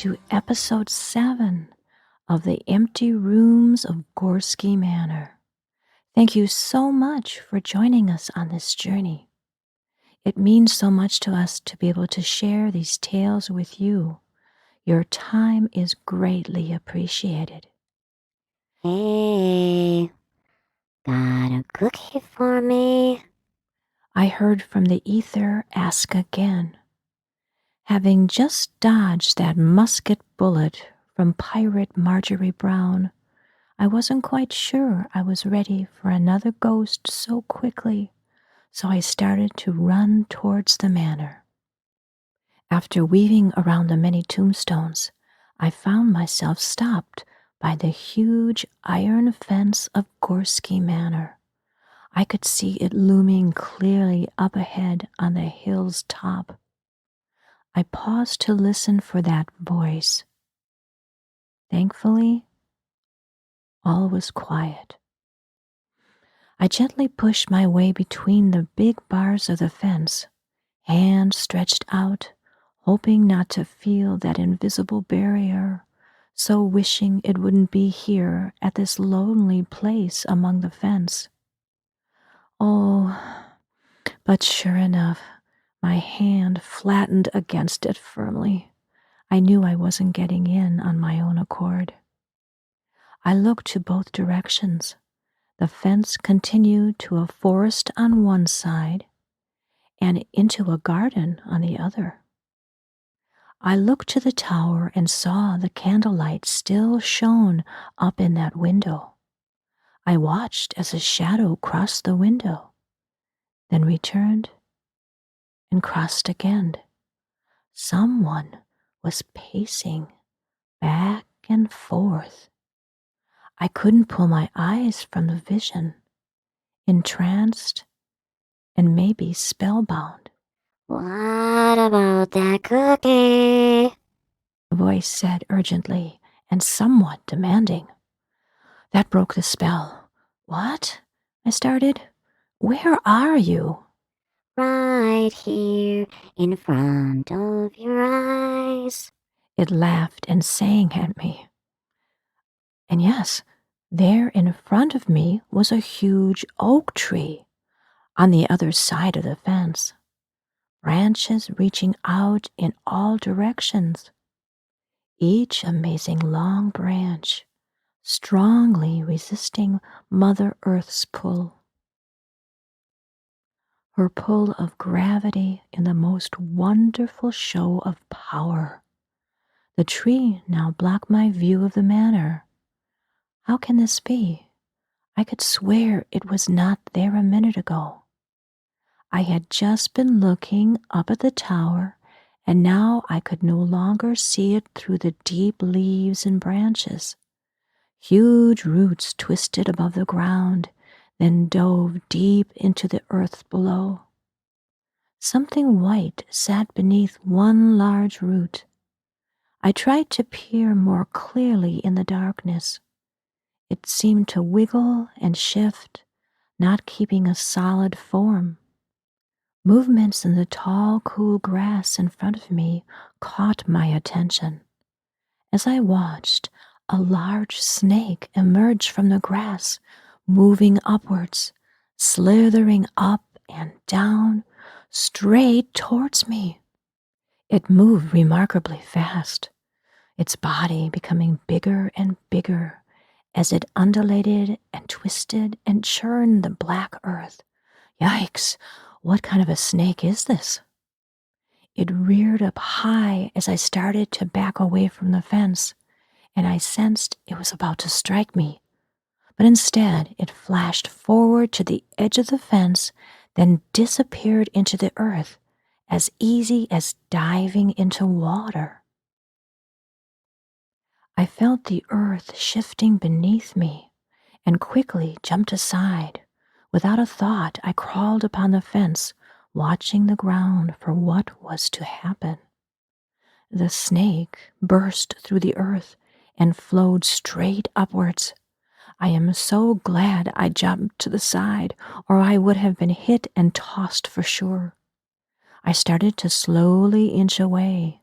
to episode 7 of The Empty Rooms of Gorski Manor. Thank you so much for joining us on this journey. It means so much to us to be able to share these tales with you. Your time is greatly appreciated. Hey, got a cookie for me? I heard from the ether ask again. Having just dodged that musket bullet from Pirate Marjorie Brown, I wasn't quite sure I was ready for another ghost so quickly, so I started to run towards the manor. After weaving around the many tombstones, I found myself stopped by the huge iron fence of Gorski Manor. I could see it looming clearly up ahead on the hill's top. I paused to listen for that voice. Thankfully, all was quiet. I gently pushed my way between the big bars of the fence, hand stretched out, hoping not to feel that invisible barrier, so wishing it wouldn't be here at this lonely place among the fence. Oh, but sure enough, my hand flattened against it firmly. I knew I wasn't getting in on my own accord. I looked to both directions. The fence continued to a forest on one side and into a garden on the other. I looked to the tower and saw the candlelight still shone up in that window. I watched as a shadow crossed the window, then returned and crossed again. Someone was pacing back and forth. I couldn't pull my eyes from the vision, entranced and maybe spellbound. What about that cookie? The voice said urgently and somewhat demanding. That broke the spell. What? I started. Where are you? Right here in front of your eyes. It laughed and sang at me. And yes, there in front of me was a huge oak tree on the other side of the fence, branches reaching out in all directions, each amazing long branch strongly resisting Mother Earth's pull. Her pull of gravity in the most wonderful show of power. The tree now blocked my view of the manor. How can this be? I could swear it was not there a minute ago. I had just been looking up at the tower, and now I could no longer see it through the deep leaves and branches. Huge roots twisted above the ground, then dove deep into the earth below. Something white sat beneath one large root. I tried to peer more clearly in the darkness. It seemed to wiggle and shift, not keeping a solid form. Movements in the tall, cool grass in front of me caught my attention. As I watched, a large snake emerged from the grass, moving upwards, slithering up and down, straight towards me. It moved remarkably fast, its body becoming bigger and bigger as it undulated and twisted and churned the black earth. Yikes! What kind of a snake is this? It reared up high as I started to back away from the fence, and I sensed it was about to strike me. But instead, it flashed forward to the edge of the fence, then disappeared into the earth, as easy as diving into water. I felt the earth shifting beneath me and quickly jumped aside. Without a thought, I crawled upon the fence, watching the ground for what was to happen. The snake burst through the earth and flowed straight upwards. I am so glad I jumped to the side, or I would have been hit and tossed for sure. I started to slowly inch away,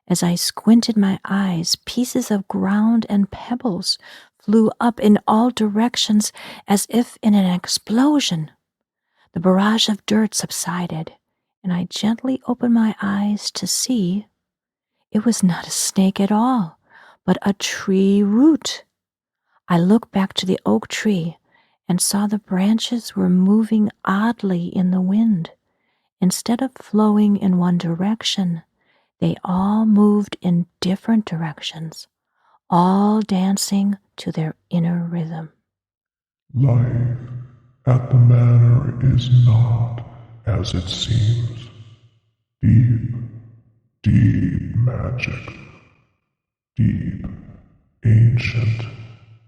As I squinted my eyes, pieces of ground and pebbles flew up in all directions as if in an explosion. The barrage of dirt subsided, and I gently opened my eyes to see it was not a snake at all, but a tree root. I looked back to the oak tree and saw the branches were moving oddly in the wind. Instead of flowing in one direction, they all moved in different directions, all dancing to their inner rhythm. Life at the manor is not as it seems. Deep, deep magic. Deep, ancient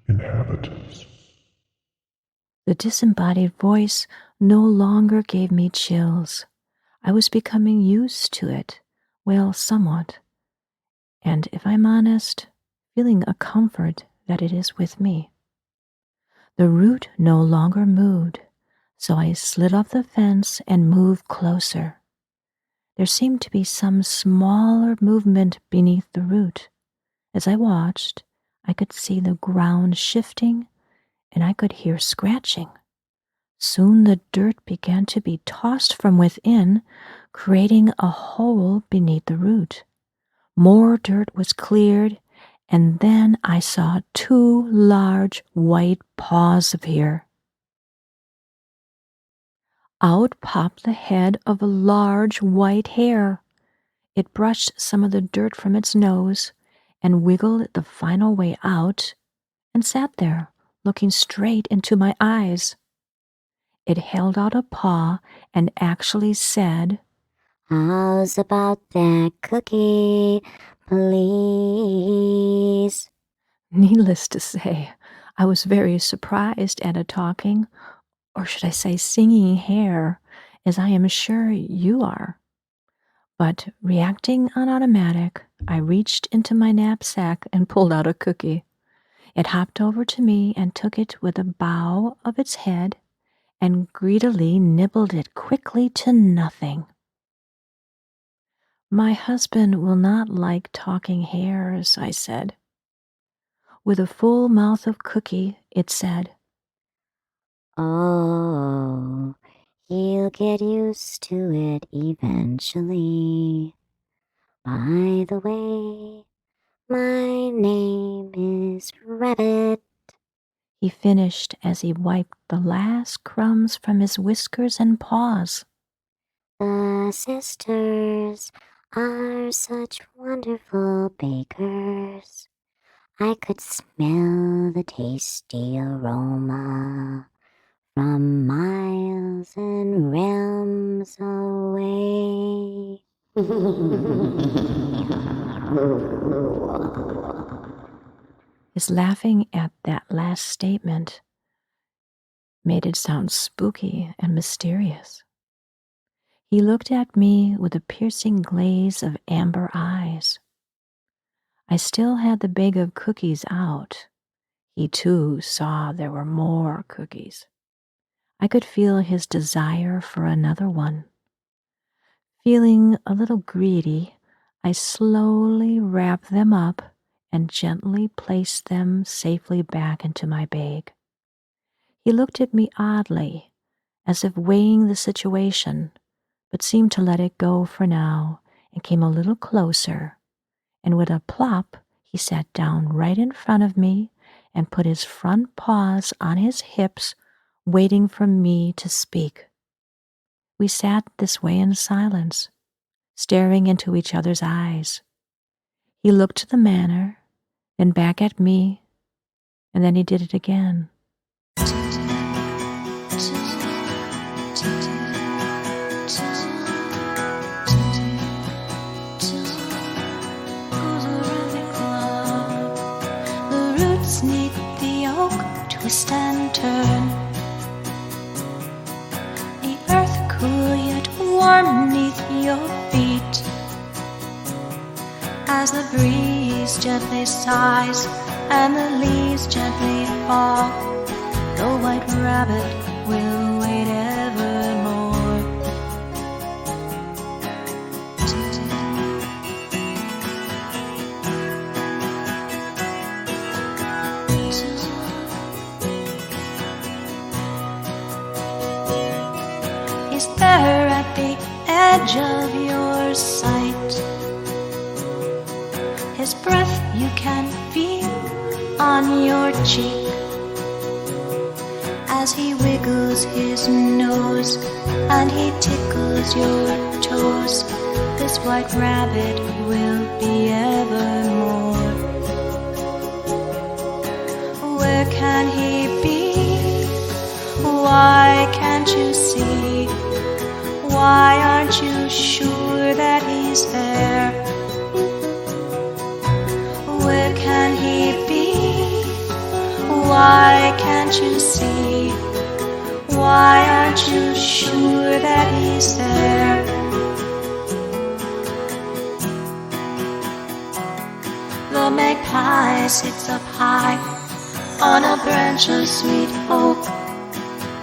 inhabitants. The disembodied voice no longer gave me chills. I was becoming used to it, well, somewhat. And if I'm honest, feeling a comfort that it is with me. The root no longer moved, so I slid off the fence and moved closer. There seemed to be some smaller movement beneath the root. As I watched, I could see the ground shifting and I could hear scratching. Soon the dirt began to be tossed from within, creating a hole beneath the root. More dirt was cleared, and then I saw 2 large white paws appear. Out popped the head of a large white hare. It brushed some of the dirt from its nose and wiggled the final way out and sat there, looking straight into my eyes. It held out a paw and actually said, How's about that cookie, please? Needless to say, I was very surprised at a talking, or should I say singing hare, as I am sure you are. But reacting on automatic, I reached into my knapsack and pulled out a cookie. It hopped over to me and took it with a bow of its head and greedily nibbled it quickly to nothing. My husband will not like talking hares, I said. With a full mouth of cookie, it said, Oh, he'll get used to it eventually. By the way, my name is Rabbit. He finished as he wiped the last crumbs from his whiskers and paws. The sisters are such wonderful bakers. I could smell the tasty aroma from miles and realms away. His laughing at that last statement made it sound spooky and mysterious. He looked at me with a piercing glaze of amber eyes. I still had the bag of cookies out. He too saw there were more cookies. I could feel his desire for another one. Feeling a little greedy, I slowly wrapped them up and gently placed them safely back into my bag. He looked at me oddly, as if weighing the situation, but seemed to let it go for now and came a little closer, and with a plop, he sat down right in front of me and put his front paws on his hips, waiting for me to speak. We sat this way in silence, staring into each other's eyes. He looked to the manor, then back at me, and then he did it again. The roots need the oak twist and turn. The earth cool yet warm neath your feet. As the breeze gently sighs and the leaves gently fall, the white rabbit will wait evermore. edge of your sight. His breath you can feel on your cheek as he wiggles his nose and he tickles your toes. This white rabbit will be evermore. Where can he be? Why can't you see? Why aren't you sure that he's there? Where can he be? Why can't you see? Why aren't you sure that he's there? The magpie sits up high on a branch of sweet oak.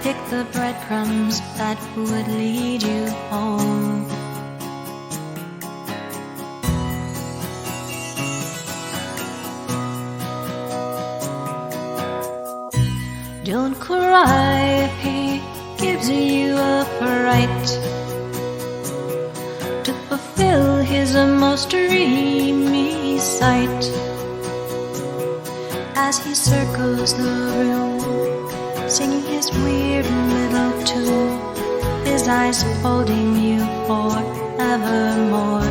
Pick the breadcrumbs that would lead you home. Don't cry if he gives you a fright. To fulfill his most dreamy sight, as he circles the room, singing his weird little tune, his eyes holding you forevermore.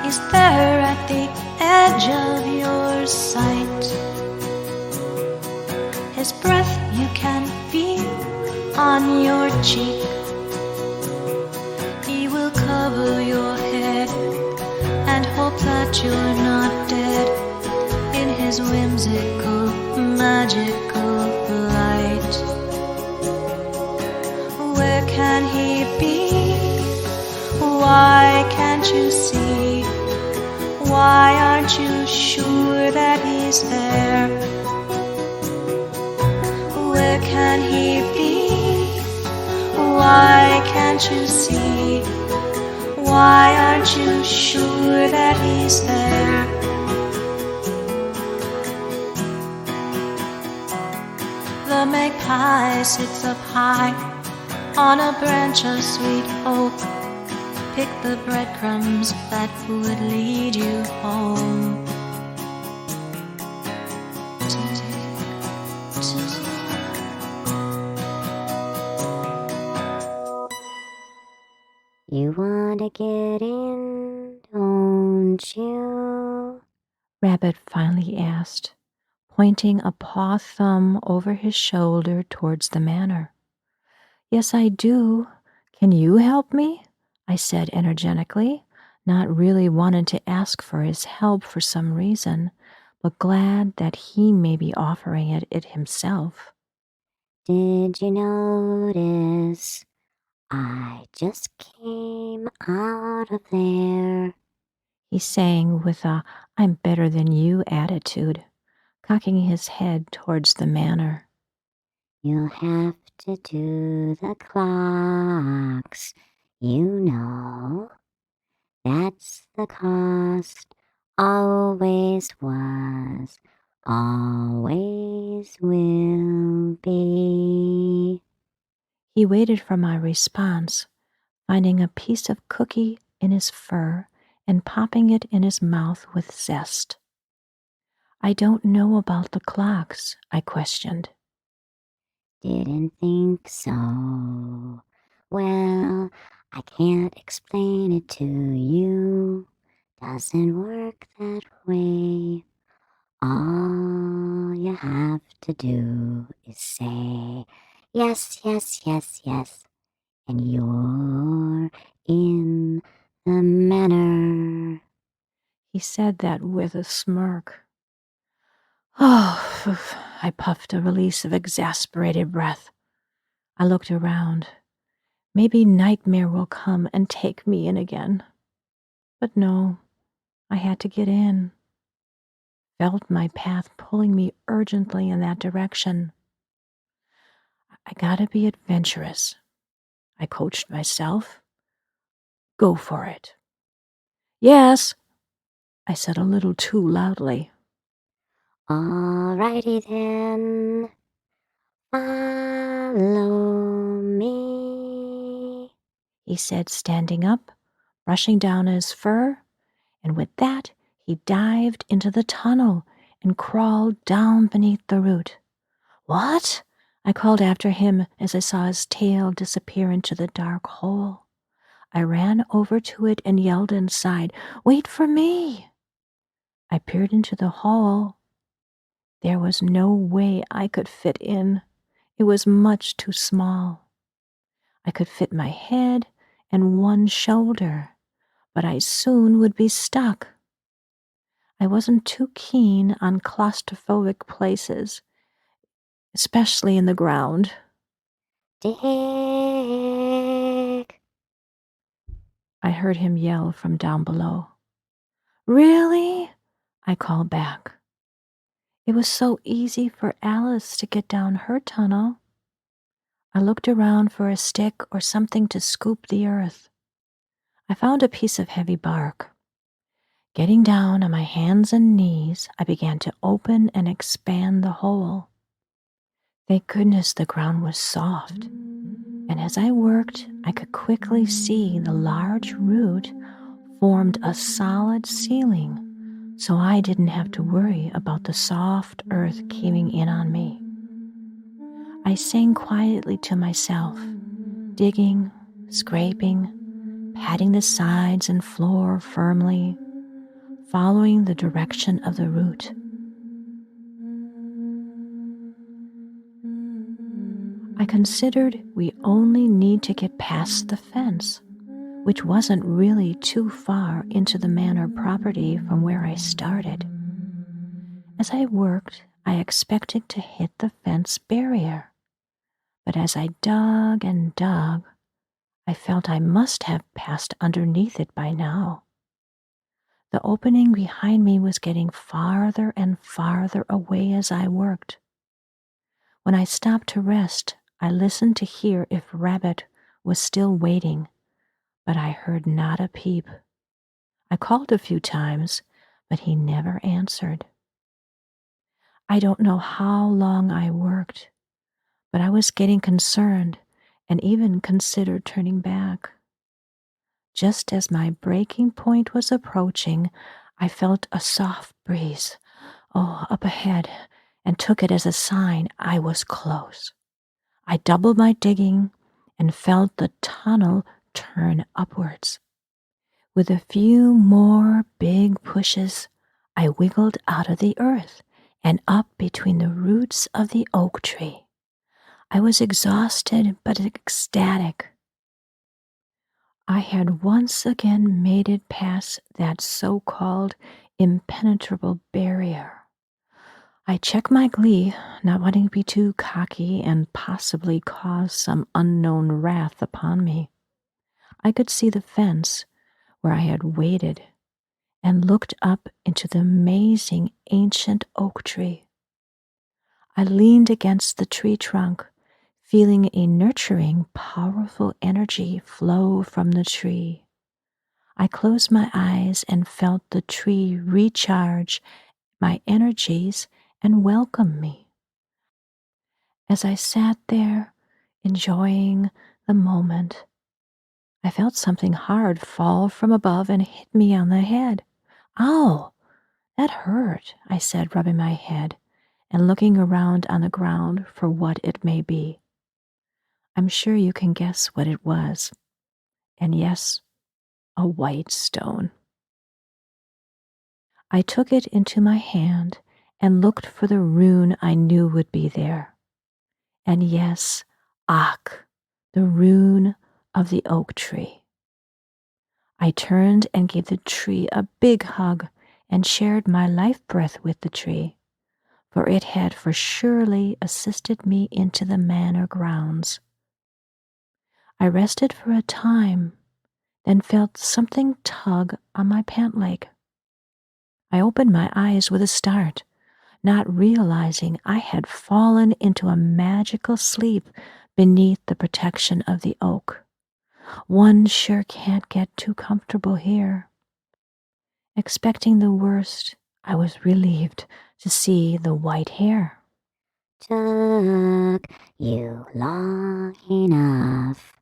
He's there at the edge of your sight. His breath you can feel on your cheek. He will cover your head and hope that you're not dead in his whimsical, magical light. Where can he be? Why can't you see? Why aren't you sure that he's there? Where can he be? Why can't you see? Why aren't you sure that he's there? The magpie sits up high on a branch of sweet oak. Pick the breadcrumbs that would lead you home. You want to get in, don't you? Rabbit finally asked, pointing a paw thumb over his shoulder towards the manor. Yes, I do. Can you help me? I said energetically, not really wanting to ask for his help for some reason, but glad that he may be offering it himself. Did you notice I just came out of there? He sang with a I'm better than you attitude, cocking his head towards the manor. You'll have to do the clocks, you know. That's the cost, always was, always will be. He waited for my response, finding a piece of cookie in his fur and popping it in his mouth with zest. I don't know about the clocks, I questioned. Didn't think so. Well, I can't explain it to you. Doesn't work that way. All you have to do is say, yes, yes, yes, yes, and you're in the manor. He said that with a smirk. Oh, I puffed a release of exasperated breath. I looked around. Maybe Nightmare will come and take me in again. But no, I had to get in. Felt my path pulling me urgently in that direction. I gotta be adventurous. I coached myself. Go for it. Yes, I said a little too loudly. Alrighty then. Follow me. he said, standing up, brushing down his fur, and with that he dived into the tunnel and crawled down beneath the root. What? I called after him as I saw his tail disappear into the dark hole. I ran over to it and yelled inside, "Wait for me!" I peered into the hole. There was no way I could fit in. It was much too small. I could fit my head and one shoulder, but I soon would be stuck. I wasn't too keen on claustrophobic places, especially in the ground. Dick. I heard him yell from down below. "Really?" I called back. It was so easy for Alice to get down her tunnel. I looked around for a stick or something to scoop the earth. I found a piece of heavy bark. Getting down on my hands and knees, I began to open and expand the hole. Thank goodness the ground was soft, and as I worked, I could quickly see the large root formed a solid ceiling, so I didn't have to worry about the soft earth caving in on me. I sang quietly to myself, digging, scraping, patting the sides and floor firmly, following the direction of the root. I considered we only need to get past the fence, which wasn't really too far into the manor property from where I started. As I worked, I expected to hit the fence barrier, but as I dug and dug, I felt I must have passed underneath it by now. The opening behind me was getting farther and farther away as I worked. When I stopped to rest, I listened to hear if Rabbit was still waiting, but I heard not a peep. I called a few times, but he never answered. I don't know how long I worked, but I was getting concerned and even considered turning back. Just as my breaking point was approaching, I felt a soft breeze, up ahead, and took it as a sign I was close. I doubled my digging and felt the tunnel turn upwards. With a few more big pushes, I wiggled out of the earth and up between the roots of the oak tree. I was exhausted but ecstatic. I had once again made it past that so-called impenetrable barrier. I checked my glee, not wanting to be too cocky and possibly cause some unknown wrath upon me. I could see the fence where I had waited and looked up into the amazing ancient oak tree. I leaned against the tree trunk, feeling a nurturing, powerful energy flow from the tree. I closed my eyes and felt the tree recharge my energies and welcome me. As I sat there, enjoying the moment, I felt something hard fall from above and hit me on the head. "Ow, that hurt," I said, rubbing my head and looking around on the ground for what it may be. I'm sure you can guess what it was. And yes, a white stone. I took it into my hand and looked for the rune I knew would be there. And yes, Tock, the rune of the oak tree. I turned and gave the tree a big hug and shared my life breath with the tree, for it had for surely assisted me into the manor grounds. I rested for a time, then felt something tug on my pant leg. I opened my eyes with a start, not realizing I had fallen into a magical sleep beneath the protection of the oak. One sure can't get too comfortable here. Expecting the worst, I was relieved to see the white hair. Took you long enough,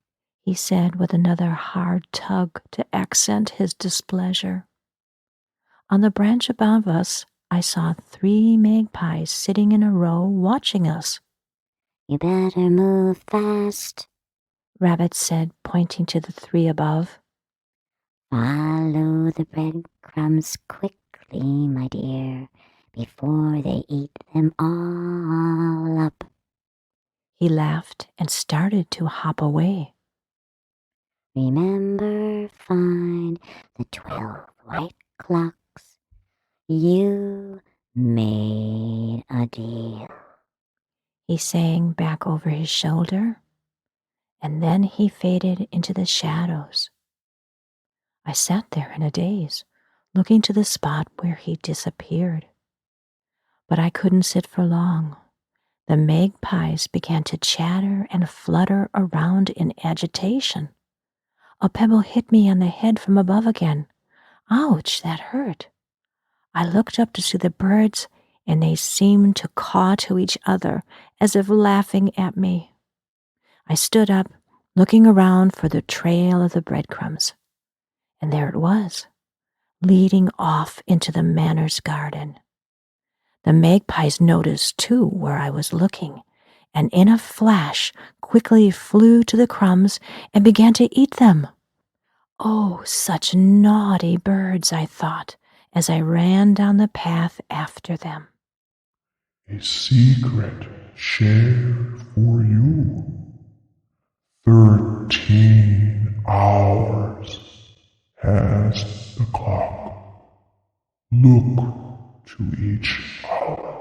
He said with another hard tug to accent his displeasure. On the branch above us, I saw 3 magpies sitting in a row watching us. You better move fast. Rabbit said, pointing to the 3 above. Follow the breadcrumbs quickly, my dear, before they eat them all up. He laughed and started to hop away. Remember, find the 12 white clocks. You made a deal. He sang back over his shoulder, and then he faded into the shadows. I sat there in a daze, looking to the spot where he disappeared. But I couldn't sit for long. The magpies began to chatter and flutter around in agitation. A pebble hit me on the head from above again. Ouch, that hurt. I looked up to see the birds, and they seemed to caw to each other as if laughing at me. I stood up, looking around for the trail of the breadcrumbs. And there it was, leading off into the Manor's garden. The magpies noticed, too, where I was looking, and in a flash quickly flew to the crumbs and began to eat them. Oh, such naughty birds, I thought, as I ran down the path after them. A secret shared for you. 13 hours has the clock. Look to each hour.